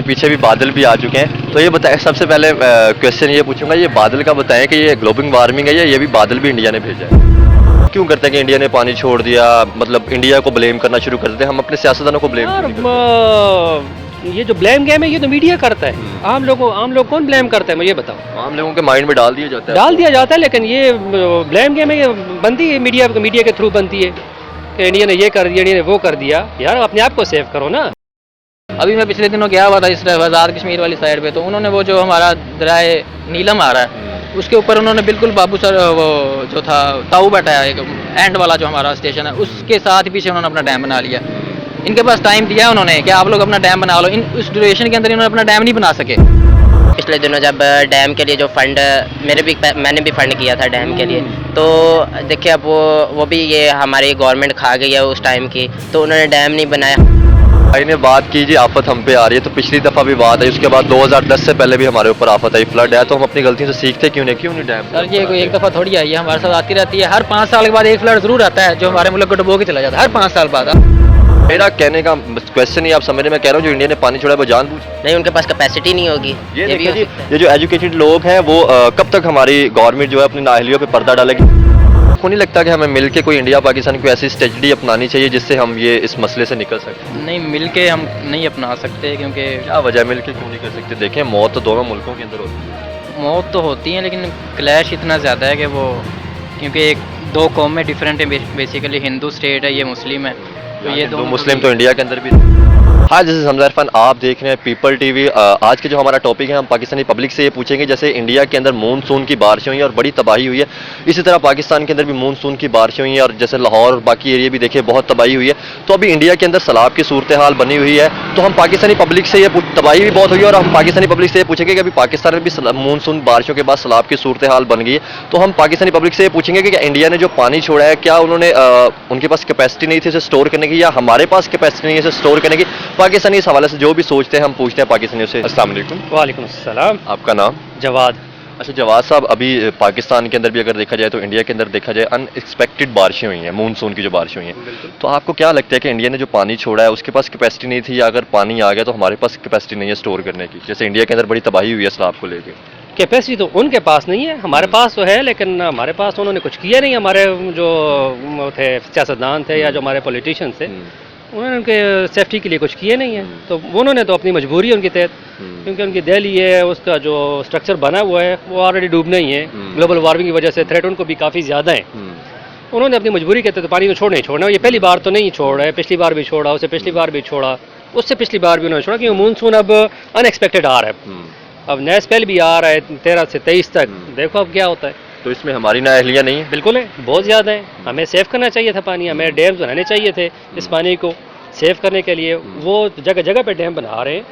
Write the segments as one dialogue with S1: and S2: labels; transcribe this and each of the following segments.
S1: पीछे भी बादल भी आ चुके हैं। तो ये बताएं, सबसे पहले क्वेश्चन ये पूछूंगा, ये बादल का बताएं कि ये ग्लोबल वार्मिंग है या ये भी बादल भी इंडिया ने भेजा है? क्यों करते हैं कि इंडिया ने पानी छोड़ दिया, मतलब इंडिया को ब्लेम करना शुरू कर देते हैं, हम अपने सियासतदानों को ब्लेम
S2: यार
S1: क्यों नहीं करते?
S2: ये जो ब्लेम गेम है ये तो मीडिया करता है। आम लोग कौन ब्लेम करता है मुझे बताओ।
S1: आम लोगों के माइंड में डाल दिया जाता है।
S2: डाल दिया जाता है, लेकिन ये ब्लेम गेम है, ये बनती है मीडिया के थ्रू बनती है कि इंडिया ने ये कर दिया, इंडिया ने वो कर दिया। यार अपने आप को सेव करो ना।
S3: अभी मैं पिछले दिनों गया हुआ था इस आज़ाद कश्मीर वाली साइड पे, तो उन्होंने वो जो हमारा दराए नीलम आ रहा है उसके ऊपर उन्होंने बिल्कुल बाबू सर वो जो था ताऊ बैठा है एक एंड वाला जो हमारा स्टेशन है उसके साथ पीछे उन्होंने अपना डैम बना लिया। इनके पास टाइम दिया है उन्होंने कि आप लोग अपना डैम बना लो, उस ड्यूरेशन के अंदर इन्होंने अपना डैम नहीं बना सके।
S4: पिछले दिनों जब डैम के लिए जो फंड मैंने भी फंड किया था डैम के लिए, तो देखिए अब वो भी ये हमारी गवर्नमेंट खा गई है उस टाइम की, तो उन्होंने डैम नहीं बनाया।
S1: भाई ने बात की जी आफत हम पे आ रही है, तो पिछली दफ़ा भी बात आई, उसके बाद 2010 से पहले भी हमारे ऊपर आफत आई, फ्लड है, तो हम अपनी गलतियों से सीखते क्यों नहीं डैम?
S3: सर ये कोई एक दफ़ा थोड़ी आई है, हमारे साथ आती रहती है। हर 5 साल के बाद एक फ्लड जरूर आता है जो हमारे मुल्क को डुबो के चला जाता है हर 5 साल बाद।
S1: मेरा कहने का क्वेश्चन ही आप समझ रहे, मैं कह रहा हूँ जो इंडिया ने पानी छोड़ा है वो जानबूझ
S4: नहीं, उनके पास कैपेसिटी नहीं होगी।
S1: ये
S4: भी
S1: देखिए
S4: हो
S1: जी,
S4: सकता है।
S1: ये जो एजुकेटेड लोग हैं वो कब तक हमारी गवर्नमेंट जो है अपनी नाअहलियों पे पर्दा डालेगी? आपको नहीं लगता कि हमें मिलके कोई इंडिया पाकिस्तान को ऐसी स्ट्रेटजी अपनानी चाहिए जिससे हम ये इस मसले से निकल सकते?
S3: नहीं, मिल के हम नहीं अपना सकते क्योंकि
S1: क्या वजह है मिलके क्यों नहीं कर सकते? देखें मौत तो दोनों मुल्कों के अंदर होती है।
S3: मौत तो होती है लेकिन क्लैश इतना ज़्यादा है कि वो क्योंकि एक दो कौमें डिफरेंट है, बेसिकली हिंदू स्टेट है, ये मुस्लिम है, तो ये
S1: हिंदू
S3: दो
S1: मुस्लिम तो इंडिया के अंदर भी। हाँ, जैसे हमजा इरफान आप देख रहे हैं पीपल टीवी। आज के जो हमारा टॉपिक है, हम पाकिस्तानी पब्लिक से ये पूछेंगे जैसे इंडिया के अंदर मानसून की बारिशें हुई हैं और बड़ी तबाही हुई है, इसी तरह पाकिस्तान के अंदर भी मानसून की बारिशें हुई हैं और जैसे लाहौर और बाकी एरिया भी देखिए बहुत तबाही हुई है। तो अभी इंडिया के अंदर सैलाब की सूरत हाल बनी हुई है, तो हम पाकिस्तानी पब्लिक से ये तबाही भी बहुत हुई है और हम पाकिस्तानी पब्लिक से ये पूछेंगे कि अभी पाकिस्तान में भी मानसून बारिशों के बाद सैलाब की सूरत हाल बन गई है, तो हम पाकिस्तानी पब्लिक से ये पूछेंगे कि इंडिया ने जो पानी छोड़ा है क्या उन्होंने उनके पास कैपेसिटी नहीं थी इसे स्टोर करने की, या हमारे पास कैपेसिटी नहीं है इसे स्टोर करने की? पाकिस्तानी इस हवाले से जो भी सोचते हैं हम पूछते हैं पाकिस्तानियों से। अस्सलाम वालेकुम।
S2: वालेकुम अस्सलाम।
S1: आपका नाम?
S2: जवाद।
S1: अच्छा जवाद साहब, अभी पाकिस्तान के अंदर भी अगर देखा जाए तो इंडिया के अंदर देखा जाए अनएक्सपेक्टेड बारिशें हुई हैं, मानसून की जो बारिशें हुई हैं, तो आपको क्या लगता है कि इंडिया ने जो पानी छोड़ा है उसके पास कैपेसिटी नहीं थी, या अगर पानी आ गया तो हमारे पास कैपेसिटी नहीं है स्टोर करने की? जैसे इंडिया के अंदर बड़ी तबाही हुई है सैलाब को लेकर।
S2: कैपेसिटी तो उनके पास नहीं है, हमारे पास तो है, लेकिन हमारे पास तो उन्होंने कुछ किया नहीं। हमारे जो थे सियासतदान थे या जो हमारे पॉलिटिशियन थे, उन्होंने उनके सेफ्टी के लिए कुछ किए नहीं है। तो उन्होंने तो अपनी मजबूरी उनके तहत, क्योंकि उनकी दिल्ली है उसका जो स्ट्रक्चर बना हुआ है वो ऑलरेडी डूबना ही है, ग्लोबल वार्मिंग की वजह से थ्रेट उनको भी काफ़ी ज़्यादा है। उन्होंने अपनी मजबूरी के तहत पानी को छोड़ना ही छोड़ना। ये पहली बार तो नहीं छोड़ रहा है, पिछली बार भी छोड़ा, उससे पिछली बार भी छोड़ा, उससे पिछली बार भी उन्होंने छोड़ा, क्योंकि मानसून अब अनएक्सपेक्टेड आ रहा है। अब नया स्पेल भी आ रहा है 13 से 23 तक, देखो अब क्या होता है।
S1: तो इसमें हमारी नाअहलियाँ नहीं है?
S2: बिल्कुल है, बहुत ज़्यादा है। हमें सेव करना चाहिए था पानी, हमें डैम्स बनाने चाहिए थे इस पानी को सेव करने के लिए। वो जगह जगह पे डैम बना रहे हैं,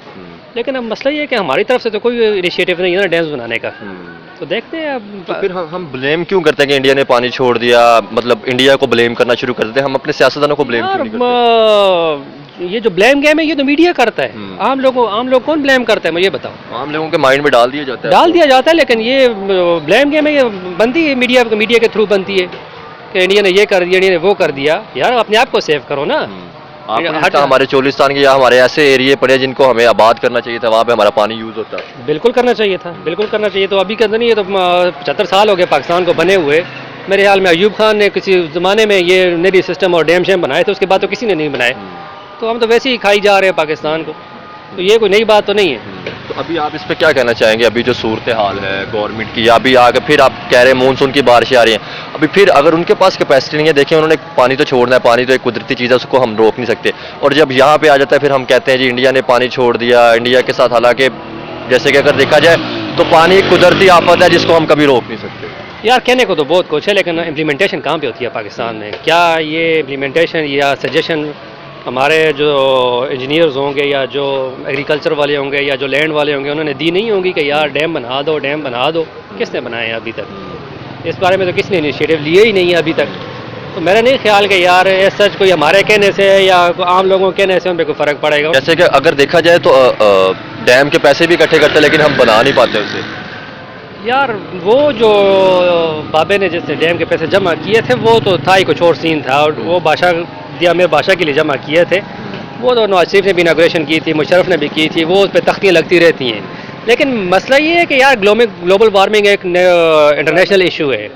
S2: लेकिन अब मसला ये है कि हमारी तरफ से तो कोई इनिशिएटिव नहीं है ना डैम्स बनाने का। तो देखते हैं अब।
S1: तो फिर हम ब्लेम क्यों करते हैं कि इंडिया ने पानी छोड़ दिया, मतलब इंडिया को ब्लेम करना शुरू कर देते हैं, हम अपने सियासतदानों को ब्लेम क्यों नहीं करते?
S2: ये जो ब्लेम गेम है ये तो मीडिया करता है। आम लोग कौन ब्लेम करता है मुझे बताओ।
S1: आम लोगों के माइंड में डाल दिया जाता है।
S2: डाल दिया जाता है, लेकिन ये ब्लेम गेम है, ये बनती है मीडिया के थ्रू बनती है कि इंडिया ने ये कर दिया, इंडिया ने वो कर दिया। यार अपने आप को सेव करो ना।
S1: हमारे चोलिस्तान के या हमारे ऐसे एरिया पड़े जिनको हमें आबाद करना चाहिए था, वहाँ पे हमारा पानी यूज होता है।
S2: बिल्कुल करना चाहिए था, बिल्कुल करना चाहिए। तो अभी के अंदर नहीं, ये तो 75 साल हो गए पाकिस्तान को बने हुए। मेरे ख्याल में अयूब खान ने किसी ज़माने में ये नदी सिस्टम और डैम शैम बनाए थे, उसके बाद तो किसी ने नहीं बनाए। तो हम तो वैसे ही खाई जा रहे हैं पाकिस्तान को, तो ये कोई नई बात तो नहीं है।
S1: तो अभी आप इस पे क्या कहना चाहेंगे? अभी जो सूरत हाल है गवर्नमेंट की, अभी आगे फिर आप कह रहे हैं मानसून की बारिशें आ रही हैं, अभी फिर अगर उनके पास कैपेसिटी नहीं है, देखिए उन्होंने पानी तो छोड़ना है, पानी तो एक कुदरती चीज़ है, उसको हम रोक नहीं सकते। और जब यहाँ पे आ जाता है फिर हम कहते हैं जी इंडिया ने पानी छोड़ दिया इंडिया के साथ, हालांकि जैसे कि अगर देखा जाए तो पानी एक कुदरती आफत है जिसको हम कभी रोक नहीं सकते।
S2: यार कहने को तो बहुत कुछ है, लेकिन इम्प्लीमेंटेशन कहाँ पे होती है पाकिस्तान में? क्या ये इम्प्लीमेंटेशन या सजेशन हमारे जो इंजीनियर्स होंगे या जो एग्रीकल्चर वाले होंगे या जो लैंड वाले होंगे उन्होंने दी नहीं होंगी कि यार डैम बना दो, डैम बना दो? किसने बनाए हैं अभी तक? इस बारे में तो किसने इनिशिएटिव लिए ही नहीं है अभी तक। तो मेरा नहीं ख्याल कि यार सच कोई हमारे कहने से या आम लोगों के कहने से उन पर कोई फ़र्क पड़ेगा।
S1: जैसे कि अगर देखा जाए तो डैम के पैसे भी इकट्ठे करते लेकिन हम बना नहीं पाते उसे।
S2: यार वो जो बाबे ने जैसे डैम के पैसे जमा किए थे वो तो था ही कुछ और सीन था, और वो बादशाह दिया मेरे बादशाह के लिए जमा किए थे। वो तो नवाज शरीफ ने भी इनाग्रेशन की थी, मुशर्रफ ने भी की थी, वो उस पर तख्तियाँ लगती रहती हैं। लेकिन मसला ये है कि यार ग्लोबल वार्मिंग एक इंटरनेशनल इशू है,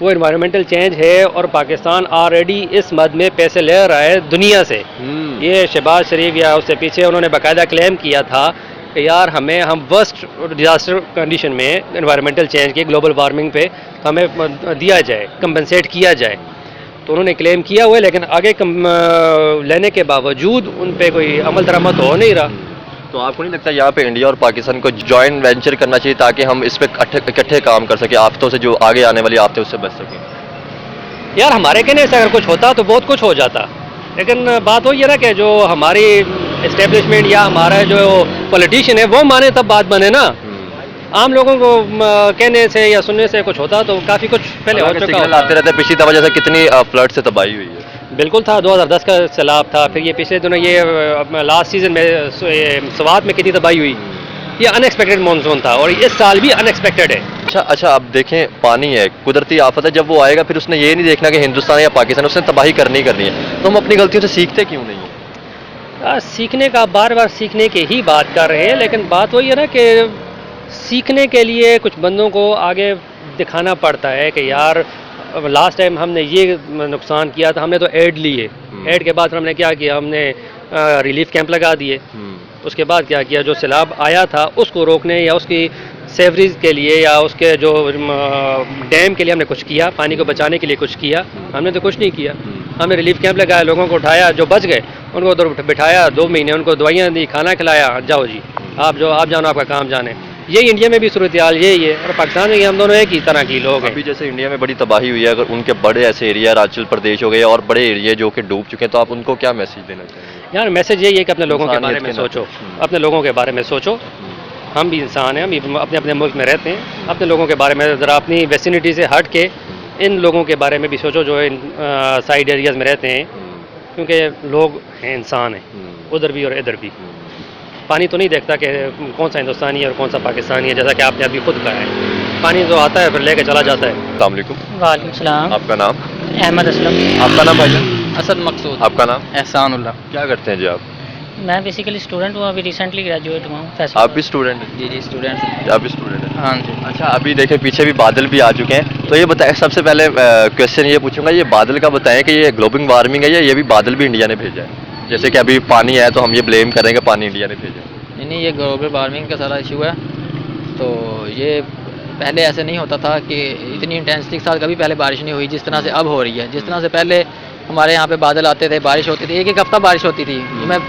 S2: वो इन्वायरमेंटल चेंज है, और पाकिस्तान ऑलरेडी इस मद में पैसे ले रहा है दुनिया से। ये शहबाज शरीफ या उससे पीछे उन्होंने बाकायदा क्लेम किया था कि यार हम वर्स्ट डिजास्टर कंडीशन में इन्वायरमेंटल चेंज के ग्लोबल वार्मिंग पे हमें दिया जाए, कंपनसेट किया जाए। तो उन्होंने क्लेम किया हुआ है, लेकिन आगे लेने के बावजूद उन पे कोई अमल दरामद हो नहीं रहा।
S1: तो आपको नहीं लगता यहाँ पे इंडिया और पाकिस्तान को जॉइंट वेंचर करना चाहिए ताकि हम इस पे इकट्ठे काम कर सकें, आफतों से, जो आगे आने वाली आफतें उससे बच सकें?
S2: यार हमारे कहने से अगर कुछ होता तो बहुत कुछ हो जाता, लेकिन बात वही है ना कि जो हमारी इस्टेब्लिशमेंट या हमारा जो पॉलिटिशियन है वो माने तब बात बने ना। आम लोगों को कहने से या सुनने से कुछ होता तो काफ़ी कुछ पहले हो चुका
S1: सिग्नल
S2: होता।
S1: आते रहते हैं, पिछली दफा जैसे कितनी फ्लड से तबाही हुई है।
S2: बिल्कुल था, 2010 का सैलाब था, फिर ये पिछले दिनों ये लास्ट सीजन में स्वात में कितनी तबाही हुई। ये अनएक्सपेक्टेड मानसून था और इस साल भी अनएक्सपेक्टेड है।
S1: अच्छा, अब देखें, पानी है, कुदरती आफत है, जब वो आएगा फिर उसने ये नहीं देखना कि हिंदुस्तान या पाकिस्तान, उसने तबाही करनी है। तो हम अपनी गलतियों से सीखते क्यों नहीं है?
S2: सीखने का बार बार सीखने की ही बात कर रहे हैं, लेकिन बात वही है ना कि सीखने के लिए कुछ बंदों को आगे दिखाना पड़ता है कि यार लास्ट टाइम हमने ये नुकसान किया था, हमने तो एड लिए, एड के बाद हमने क्या किया, हमने रिलीफ कैंप लगा दिए। उसके बाद क्या किया, जो सैलाब आया था उसको रोकने या उसकी सेवरेज के लिए या उसके जो डैम के लिए हमने कुछ किया, पानी को बचाने के लिए कुछ किया? हमने तो कुछ नहीं किया। हमने रिलीफ कैंप लगाया, लोगों को उठाया, जो बच गए उनको उधर बिठाया 2 महीने, उनको दवाइयाँ दी, खाना खिलाया, जाओ जी आप जानो, आपका काम जाने। ये इंडिया में भी सूरत हाल यही है, और पाकिस्तान में हम दोनों एक ही तरह की लोग हैं।
S1: अभी जैसे इंडिया में बड़ी तबाही हुई है, अगर उनके बड़े ऐसे एरिया, अरुणाचल प्रदेश हो गए और बड़े एरिया जो कि डूब चुके हैं, तो आप उनको क्या मैसेज देना चाहेंगे?
S2: यार मैसेज यही है कि अपने लोगों के बारे में
S1: इंसानियत के
S2: सोचो, अपने लोगों के बारे में सोचो। हम भी इंसान हैं, हम भी अपने अपने मुल्क में रहते हैं, अपने लोगों के बारे में ज़रा अपनी वेसिनिटी से हट के इन लोगों के बारे में भी सोचो जो इन साइड एरियाज़ में रहते हैं, क्योंकि लोग हैं, इंसान हैं, उधर भी और इधर भी। पानी तो नहीं देखता कि कौन सा हिंदुस्तानी है और कौन सा पाकिस्तानी है, जैसा कि आपने अभी खुद कहा है। पानी जो आता है फिर लेके चला जाता है।
S1: अस्सलाम वालेकुम।
S5: वालेकुम सलाम।
S1: आपका नाम?
S5: अहमद असलम।
S1: आपका नाम भाईजान?
S3: असद मकसूद।
S1: आपका नाम?
S3: एहसानुल्लाह।
S1: क्या करते हैं जी आप?
S5: मैं बेसिकली स्टूडेंट हूँ, अभी रिसेंटली ग्रेजुएट हुआ हूँ फैशन।
S1: आप भी स्टूडेंट हैं?
S3: जी स्टूडेंट।
S1: आप भी स्टूडेंट हैं?
S3: हाँ जी।
S1: अच्छा, अभी देखें पीछे भी बादल भी आ चुके हैं, तो ये बताएं, सबसे पहले क्वेश्चन ये पूछूंगा, ये बादल का बताएं कि ये ग्लोबल वार्मिंग है या ये भी बादल भी इंडिया ने भेजा है? जैसे कि अभी पानी है तो हम ये ब्लेम करेंगे पानी इंडिया ने भेजा।
S3: नहीं, ये ग्लोबल वार्मिंग का सारा इशू है। तो ये पहले ऐसे नहीं होता था कि इतनी इंटेंसिटी के साथ कभी पहले बारिश नहीं हुई जिस तरह से अब हो रही है। जिस तरह से पहले हमारे यहाँ पे बादल आते थे, बारिश होती थी, एक हफ्ता बारिश होती थी। मैं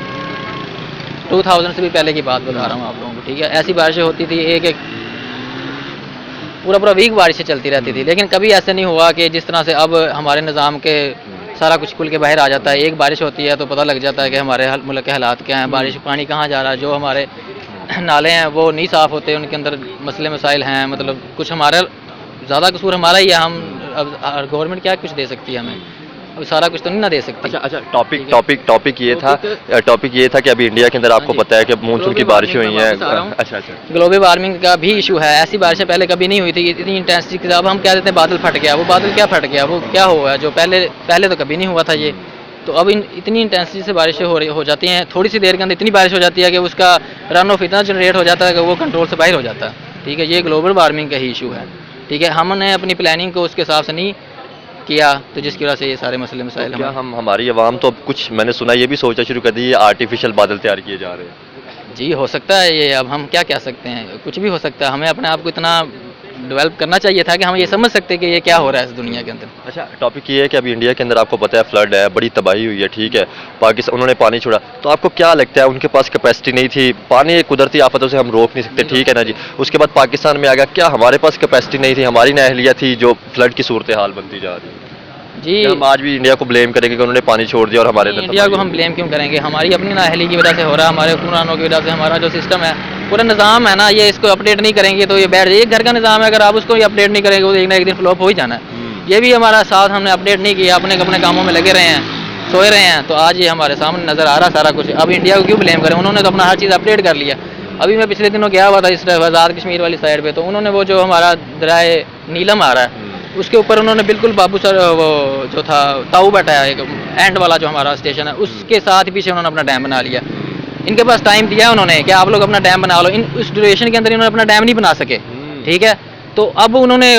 S3: 2000 से भी पहले की बात बता रहा हूँ आप लोगों को, ठीक है। ऐसी बारिशें होती थी, एक पूरा वीक बारिशें चलती रहती थी, लेकिन कभी ऐसे नहीं हुआ कि जिस तरह से अब हमारे निज़ाम के सारा कुछ खुल के बाहर आ जाता है। एक बारिश होती है तो पता लग जाता है कि हमारे मुल्क के हालात क्या हैं, बारिश पानी कहाँ जा रहा है। जो हमारे नाले हैं वो नहीं साफ़ होते, उनके अंदर मसले मसाइल हैं, मतलब कुछ हमारा ज़्यादा कसूर हमारा ही है। हम अब गवर्नमेंट क्या कुछ दे सकती है हमें, अब सारा कुछ तो नहीं ना दे सकती।
S1: अच्छा, टॉपिक ये था कि अभी इंडिया के अंदर आपको पता है कि मानसून की बारिशें हुई हैं। अच्छा,
S3: ग्लोबल वार्मिंग का भी इशू है। ऐसी बारिशें पहले कभी नहीं हुई थी इतनी इंटेंसिटी के साथ। अब हम कह देते हैं बादल फट गया, वो बादल क्या फट गया, वो क्या हुआ जो पहले तो कभी नहीं हुआ था ये। तो अब इतनी इंटेंसिटी से बारिशें हो जाती हैं, थोड़ी सी देर के अंदर इतनी बारिश हो जाती है कि उसका रन ऑफ इतना जनरेट हो जाता है कि वो कंट्रोल से बाहर हो जाता है, ठीक है। ये ग्लोबल वार्मिंग का ही इशू है, ठीक है। हमने अपनी प्लानिंग को उसके हिसाब से नहीं किया, तो जिसकी वजह से ये सारे मसले मसाइल
S1: क्या हमारी आवाम तो अब कुछ, मैंने सुना ये भी सोचा शुरू कर दी, ये आर्टिफिशियल बादल तैयार किए जा रहे हैं?
S3: जी हो सकता है ये, अब हम क्या कह सकते हैं, कुछ भी हो सकता है। हमें अपने आप को इतना डेवलप करना चाहिए था कि हम ये समझ सकते कि ये क्या हो रहा है इस दुनिया के अंदर।
S1: अच्छा, टॉपिक ये है कि अभी इंडिया के अंदर आपको पता है फ्लड है, बड़ी तबाही हुई है, ठीक है। पाकिस्तान उन्होंने पानी छोड़ा, तो आपको क्या लगता है उनके पास कैपेसिटी नहीं थी? पानी कुदरती आफतों से हम रोक नहीं सकते, ठीक है ना जी। उसके बाद पाकिस्तान में आ गया, क्या हमारे पास कैपेसिटी नहीं थी, हमारी नाअहलियत थी जो फ्लड की सूरत हाल बनती जा रही है?
S3: जी,
S1: हम आज भी इंडिया को ब्लेम करेंगे कि उन्होंने पानी छोड़ दिया और हमारे अंदर
S3: इंडिया को हम ब्लेम क्यों करेंगे? हमारी अपनी नाअहली की वजह से हो रहा है, हमारे हुक्मरानों की वजह से। हमारा जो सिस्टम है, पूरा निज़ाम है ना, ये इसको अपडेट नहीं करेंगे तो ये बैठ जाए। एक घर का निज़ाम है, अगर आप उसको अपडेट नहीं करेंगे तो एक ना एक दिन फ्लॉप हो ही जाना है। ये भी हमारा साथ हमने अपडेट नहीं किया, अपने कामों में लगे रहे हैं, सोए रहे हैं, तो आज ये हमारे सामने नज़र आ रहा सारा कुछ। अब इंडिया को क्यों ब्लेम करें? उन्होंने तो अपना हर चीज़ अपडेट कर लिया। अभी मैं पिछले दिनों गया हुआ था इस तरफ आज़ाद कश्मीर वाली साइड पे, तो उन्होंने वो जो हमारा दरिया नीलम आ रहा है उसके ऊपर उन्होंने बिल्कुल बाबू सर वो जो था ताऊ बैठा है एक एंड वाला जो हमारा स्टेशन है उसके साथ पीछे उन्होंने अपना डैम बना लिया। इनके पास टाइम दिया है उन्होंने कि आप लोग अपना डैम बना लो, इन उस ड्यूरेशन के अंदर इन्होंने अपना डैम नहीं बना सके, ठीक है। तो अब उन्होंने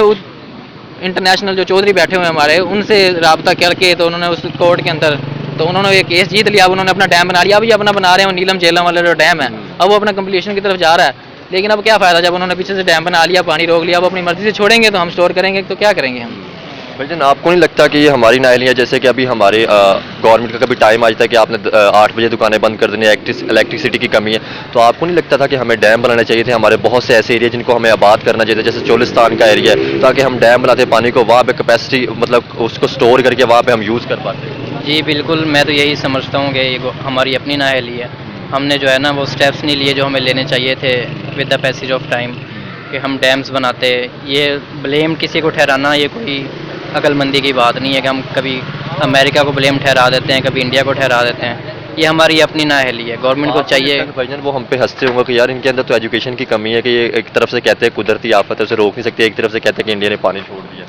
S3: इंटरनेशनल जो चौधरी बैठे हुए हैं हमारे उनसे रब्ता करके तो उन्होंने उस कोर्ट के अंदर तो उन्होंने एक केस जीत लिया, अब उन्होंने अपना डैम बना लिया। अब ये अपना बना रहे हैं नीलम झेलम वाला जो डैम है, अब वो अपना कंप्लीशन की तरफ जा रहा है। लेकिन अब क्या फ़ायदा जब उन्होंने पीछे से डैम बना लिया, पानी रोक लिया, अब अपनी मर्जी से छोड़ेंगे तो हम स्टोर करेंगे तो क्या करेंगे हम।
S1: भाईजान आपको नहीं लगता कि ये हमारी नाअहलियाँ, जैसे कि अभी हमारे गवर्नमेंट का कभी टाइम आ जाता है कि आपने 8 बजे दुकानें बंद कर देनी है, इलेक्ट्रिसिटी की कमी है, तो आपको नहीं लगता था कि हमें डैम बनाने चाहिए थे? हमारे बहुत से ऐसे एरिया जिनको हमें आबाद करना चाहिए था, जैसे चोलिस्तान का एरिया है, ताकि हम डैम बनाते पानी को वहाँ पे कैपेसिटी मतलब उसको स्टोर करके वहाँ पे हम यूज़ कर पाते।
S6: जी बिल्कुल, मैं तो यही समझता हूँ कि ये हमारी अपनी नाअहली है। हमने जो है ना वो स्टेप्स नहीं लिए जो हमें लेने चाहिए थे with the passage of time, कि हम डैम्स बनाते। ये ब्लेम किसी को ठहराना ये कोई अक्लमंदी की बात नहीं है कि हम कभी अमेरिका को ब्लेम ठहरा देते हैं, कभी इंडिया को ठहरा देते हैं। ये हमारी अपनी नाअहली है, गवर्नमेंट को चाहिए।
S1: भाईजान वो हम पे हंसते होंगे कि यार इनके अंदर तो एजुकेशन की कमी है, कि ये एक तरफ से कहते हैं कुदरती आफत है उसे रोक नहीं सकते, एक तरफ से कहते हैं कि इंडिया ने पानी छोड़ दिया।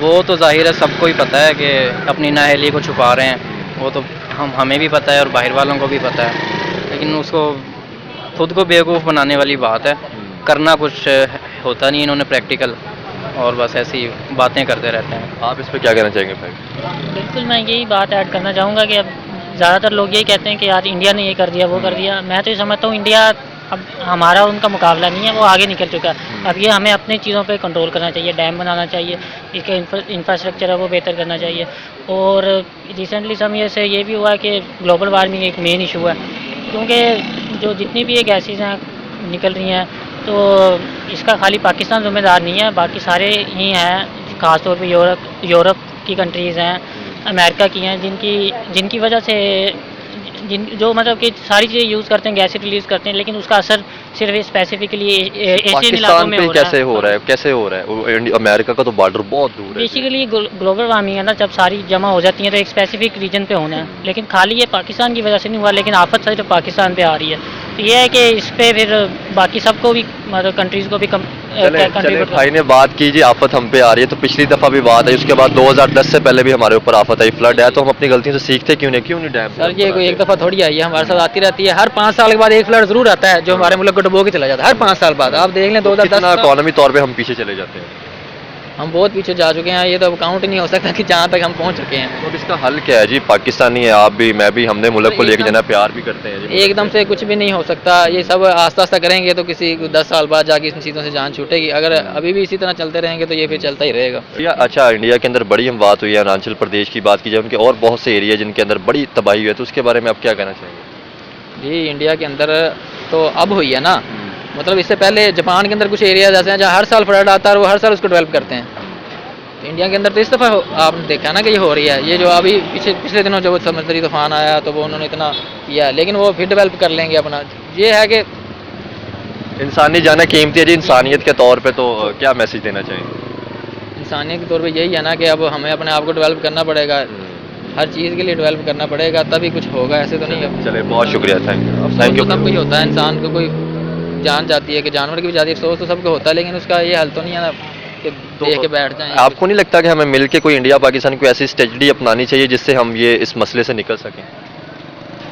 S6: वो तो जाहिर है सबको ही पता है कि अपनी नाअहली को छुपा रहे हैं, वो तो हमें भी पता है और बाहर वालों को भी पता है, लेकिन उसको खुद को बेवकूफ़ बनाने वाली बात है। करना कुछ होता नहीं इन्होंने प्रैक्टिकल, और बस ऐसी बातें करते रहते हैं।
S1: आप इस पर क्या कहना चाहेंगे भाई?
S5: बिल्कुल मैं यही बात ऐड करना चाहूँगा कि अब ज़्यादातर लोग यही कहते हैं कि यार इंडिया ने ये कर दिया वो कर दिया। मैं तो ये समझता हूँ इंडिया अब हमारा उनका मुकाबला नहीं है, वो आगे निकल चुका है। अब ये हमें अपनी चीज़ों पे कंट्रोल करना चाहिए, डैम बनाना चाहिए, इसके इंफ्रास्ट्रक्चर है वो बेहतर करना चाहिए। और रिसेंटली समय से ये भी हुआ है कि ग्लोबल वार्मिंग एक मेन इशू है, क्योंकि जो जितनी भी ये गैसेज हैं निकल रही हैं तो इसका खाली पाकिस्तान जिम्मेदार नहीं है, बाकी सारे ही हैं, ख़ासतौर पे यूरोप की कंट्रीज़ हैं, अमेरिका की हैं, जिनकी वजह से जो मतलब कि सारी चीज़ें यूज़ करते हैं, गैसेज रिलीज़ करते हैं, लेकिन उसका असर सिर्फ स्पेसिफिकली एशियन इलाकों में हो रहा है।
S1: कैसे हो रहा है, कैसे हो रहा है? अमेरिका का तो बॉर्डर बहुत दूर है।
S5: बेसिकली ग्लोबल वार्मिंग है ना, जब सारी जमा हो जाती हैं तो एक स्पेसिफिक रीजन पे होना है, लेकिन खाली ये पाकिस्तान की वजह से नहीं हुआ, लेकिन आफत सिर्फ पाकिस्तान पे आ रही है। तो ये है कि इस पे फिर बाकी सबको भी मतलब कंट्रीज़ को भी
S1: चले भाई ने बात की जी आफत हम पे आ रही है, तो पिछली दफ़ा भी बात आई, उसके बाद 2010 से पहले भी हमारे ऊपर आफत आई, फ्लड है, तो हम अपनी गलतियों से सीखते क्यों नहीं डैम?
S3: सर ये कोई एक दफ़ा थोड़ी आई है, हमारे साथ आती रहती है। हर 5 साल के बाद एक फ्लड जरूर आता है जो हमारे मुल्क को डुबो के चला जाता है, हर 5 साल बाद। आप देख लें 2010
S1: इकोनॉमी तौर पे हम पीछे चले जाते हैं,
S3: हम बहुत पीछे जा चुके हैं, ये तो अब काउंट नहीं हो सकता कि जहाँ तक हम पहुँच चुके हैं।
S1: तो इसका हल क्या है जी? पाकिस्तानी है आप भी, मैं भी, हमने मुल्क को लेके जाना, प्यार भी करते हैं जी।
S3: एकदम से कुछ भी नहीं हो सकता, ये सब आस्ता आस्ता करेंगे तो किसी 10 साल बाद जाके इन चीज़ों से जान छूटेगी। अगर अभी भी इसी तरह चलते रहेंगे तो ये फिर चलता ही रहेगा।
S1: अच्छा, इंडिया के अंदर बड़ी हम बात हुई है, अरुणाचल प्रदेश की बात की जाए, उनके और बहुत से एरिया जिनके अंदर बड़ी तबाही हुई है, तो उसके बारे में आप क्या कहना चाहेंगे?
S3: जी इंडिया के अंदर तो अब हुई है ना, मतलब इससे पहले जापान के अंदर कुछ एरियाज ऐसे हैं जहाँ हर साल फ्लड आता है और वो हर साल उसको डेवलप करते हैं। तो इंडिया के अंदर तो इस दफ़ा आपने देखा ना कि ये हो रही है। ये जो अभी पिछले दिनों जब समुद्री तूफान आया तो वो उन्होंने इतना किया, लेकिन वो फिर डेवलप कर लेंगे अपना। ये है कि
S1: इंसानी जाना कीमती है जी, इंसानियत के तौर पे तो क्या मैसेज देना चाहेंगे?
S3: इंसानियत के तौर पे यही है ना कि अब हमें अपने आप को डेवलप करना पड़ेगा, हर चीज़ के लिए डेवलप करना पड़ेगा, तभी कुछ होगा, ऐसे तो नहीं है।
S1: चले बहुत शुक्रिया, थैंक यू।
S3: सब कुछ होता है, इंसान को कोई जान जाती है कि जानवर की भी जाती है, अफसोस तो सबको होता है, लेकिन उसका ये हल तो नहीं है ना कि देख के बैठ जाएं।
S1: आपको नहीं लगता कि हमें मिलके कोई इंडिया पाकिस्तान को ऐसी स्ट्रेटजी अपनानी चाहिए जिससे हम ये इस मसले से निकल सकें?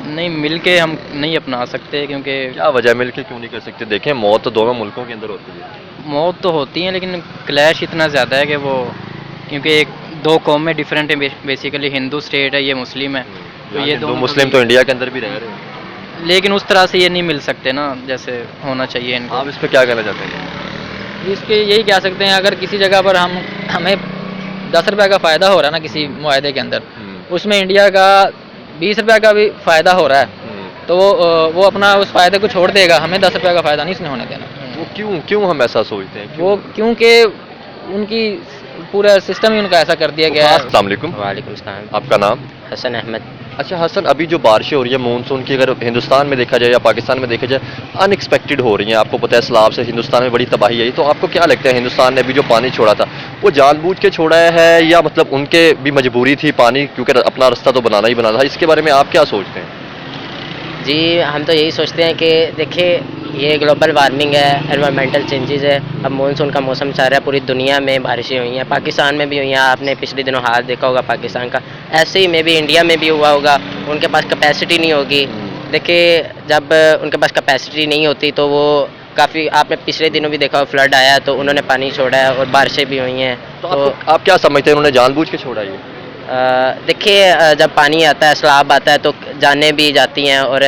S6: नहीं, मिल के हम नहीं अपना सकते, क्योंकि
S1: क्या वजह, मिलके क्यों नहीं कर सकते? देखें मौत तो दोनों मुल्कों के अंदर होती है।
S6: मौत तो होती है, लेकिन क्लैश इतना ज़्यादा है कि वो, क्योंकि एक दो कौमें डिफरेंट है, बेसिकली हिंदू स्टेट है, ये मुस्लिम है, तो ये दो
S1: मुस्लिम तो इंडिया के अंदर भी रह रहे हैं,
S6: लेकिन उस तरह से ये नहीं मिल सकते ना जैसे होना चाहिए इनको।
S1: आप इस पर क्या कहना चाहते हैं?
S3: इस पे यही कह सकते हैं, अगर किसी जगह पर हमें 10 रुपये का फ़ायदा हो रहा है ना किसी मुआहदे के अंदर, उसमें इंडिया का 20 रुपये का भी फ़ायदा हो रहा है, तो वो अपना उस फ़ायदे को छोड़ देगा, हमें 10 रुपये का फ़ायदा नहीं इसने होने देना।
S1: वो क्यों हम ऐसा सोचते हैं?
S3: वो क्योंकि उनकी पूरा सिस्टम ही उनका ऐसा कर दिया गया है।
S1: अस्सलाम वालेकुम।
S4: वालेकुम सलाम।
S1: आपका नाम?
S4: हसन अहमद।
S1: अच्छा हसन, अभी जो बारिशें हो रही है मानसून की, अगर हिंदुस्तान में देखा जाए या पाकिस्तान में देखा जाए, अनएक्सपेक्टेड हो रही हैं। आपको पता है सैलाब से हिंदुस्तान में बड़ी तबाही आई, तो आपको क्या लगता है हिंदुस्तान ने अभी जो पानी छोड़ा था वो जानबूझ के छोड़ा है या मतलब उनके भी मजबूरी थी पानी, क्योंकि अपना रास्ता तो बनाना ही बनाना था? इसके बारे में आप क्या सोचते हैं?
S4: जी हम तो यही सोचते हैं कि देखिए ये ग्लोबल वार्मिंग है, एनवायरमेंटल चेंजेस है। अब मानसून का मौसम चल रहा है, पूरी दुनिया में बारिशें हुई हैं, पाकिस्तान में भी हुई हैं। आपने पिछले दिनों हाल देखा होगा पाकिस्तान का, ऐसे ही में भी इंडिया में भी हुआ होगा। उनके पास कैपेसिटी नहीं होगी। देखिए, जब उनके पास कैपेसिटी नहीं होती तो वो काफ़ी, आपने पिछले दिनों भी देखा, फ्लड आया तो उन्होंने पानी छोड़ा है और बारिशें भी हुई हैं। तो
S1: आप क्या समझते हैं, उन्होंने जानबूझ के छोड़ा ये?
S4: देखिए, जब पानी आता है, सैलाब आता है तो जानें भी जाती हैं और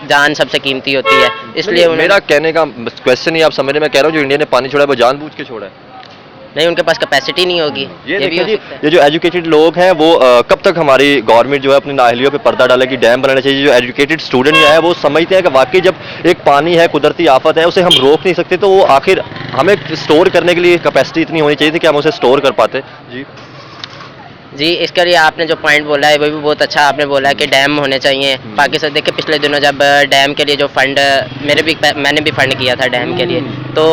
S4: जान सबसे कीमती होती है, इसलिए
S1: मेरा कहने का क्वेश्चन ही आप समझ रहे, मैं कह रहा हूँ जो इंडिया ने पानी छोड़ा है वो जानबूझ के छोड़ा है।
S4: नहीं, उनके पास कैपेसिटी नहीं होगी।
S1: ये
S4: भी
S1: देखिए
S4: हो
S1: जी,
S4: सकता है।
S1: ये जो एजुकेटेड लोग हैं वो कब तक हमारी गवर्नमेंट जो है अपनी नाअहलियों पे पर्दा डालेगी, डैम बनाना चाहिए। जो एजुकेटेड स्टूडेंट जो है वो समझते हैं कि वाकई जब एक पानी है, कुदरती आफत है, उसे हम रोक नहीं सकते, तो वो आखिर हमें स्टोर करने के लिए कैपेसिटी इतनी होनी चाहिए थी कि हम उसे स्टोर कर पाते। जी
S4: जी, इसके लिए आपने जो पॉइंट बोला है वो भी बहुत अच्छा आपने बोला है कि डैम होने चाहिए। पाकिस्तान, देखिए पिछले दिनों जब डैम के लिए जो फंड, मैंने भी फंड किया था डैम के लिए, तो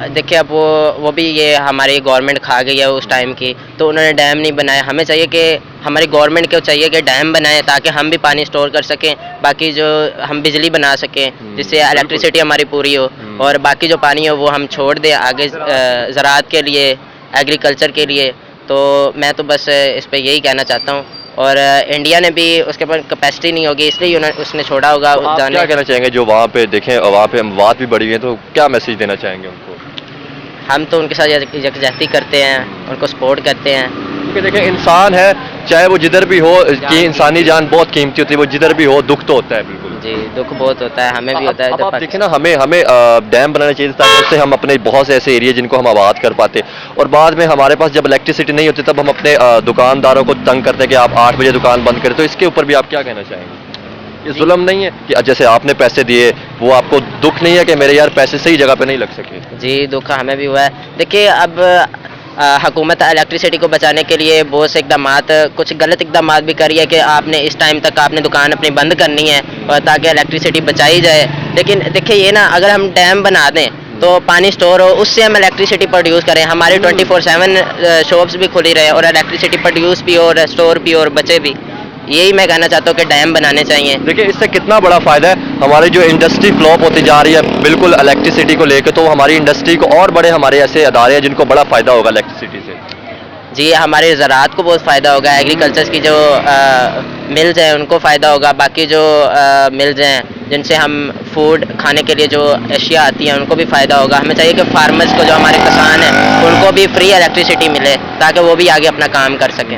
S4: देखिए अब वो भी ये हमारी गवर्नमेंट खा गई है उस टाइम की, तो उन्होंने डैम नहीं बनाया। हमें चाहिए कि हमारी गवर्नमेंट को चाहिए कि डैम बनाए ताकि हम भी पानी स्टोर कर सकें, बाकी जो हम बिजली बना सकें जिससे इलेक्ट्रिसिटी हमारी पूरी हो, और बाकी जो पानी हो वो हम छोड़ दें आगे ज़राअत के लिए, एग्रीकल्चर के लिए। तो मैं तो बस इस पे यही कहना चाहता हूँ। और इंडिया ने भी, उसके पास कैपेसिटी नहीं होगी इसलिए उसने छोड़ा होगा।
S1: आप क्या कहना चाहेंगे जो वहाँ पे देखें, वहाँ पे अमवात भी बढ़ी हुई है, तो क्या मैसेज देना चाहेंगे उनको?
S4: हम तो उनके साथ यकजहती करते हैं, उनको सपोर्ट करते हैं।
S1: क्योंकि देखें, इंसान है चाहे वो जिधर भी हो, कि इंसानी जान बहुत कीमती होती है, वो जिधर भी हो दुख तो होता है। बिल्कुल
S4: जी, दुख बहुत होता है, हमें भी होता है।
S1: अब
S4: जब
S1: आप देखें ना, हमें डैम बनाना चाहिए ताकि उससे हम अपने बहुत से ऐसे एरिया जिनको हम आबाद कर पाते, और बाद में हमारे पास जब इलेक्ट्रिसिटी नहीं होती तब हम अपने दुकानदारों को तंग करते हैं कि आप 8 बजे दुकान बंद करें। तो इसके ऊपर भी आप क्या कहना चाहेंगे? ये जुल्म नहीं है कि जैसे आपने पैसे दिए, वो आपको दुख नहीं है कि मेरे यार पैसे सही जगह पे नहीं लग सके?
S4: जी, दुख हमें भी हुआ है। देखिए, अब हुकूमत इलेक्ट्रिसिटी को बचाने के लिए बहुत से इकदामात, कुछ गलत इकदामात भी करी है कि आपने इस टाइम तक आपने दुकान अपनी बंद करनी है और ताकि इलेक्ट्रिसिटी बचाई जाए। लेकिन देखिए ये ना, अगर हम डैम बना दें तो पानी स्टोर हो, उससे हम इलेक्ट्रिसिटी प्रोड्यूस करें, हमारी 24/7 शॉप्स भी खुली रहे और इलेक्ट्रिसिटी प्रोड्यूस भी हो और स्टोर भी हो और बचे भी। यही मैं कहना चाहता हूँ कि डैम बनाने चाहिए।
S1: देखिए, इससे कितना बड़ा फ़ायदा है। हमारी जो इंडस्ट्री फ्लॉप होती जा रही है बिल्कुल इलेक्ट्रिसिटी को लेकर, तो हमारी इंडस्ट्री को और बड़े हमारे ऐसे अदारे हैं जिनको बड़ा फ़ायदा होगा इलेक्ट्रिसिटी से।
S4: जी, हमारे ज़राअत को बहुत फ़ायदा होगा, एग्रीकल्चर की जो मिल्स हैं उनको फ़ायदा होगा, बाकी जो मिल्स हैं जिनसे हम फूड खाने के लिए जो अशिया आती हैं उनको भी फ़ायदा होगा। हमें चाहिए कि फार्मर्स को, जो हमारे किसान हैं, उनको भी फ्री इलेक्ट्रिसिटी मिले ताकि वो भी आगे अपना काम कर सकें।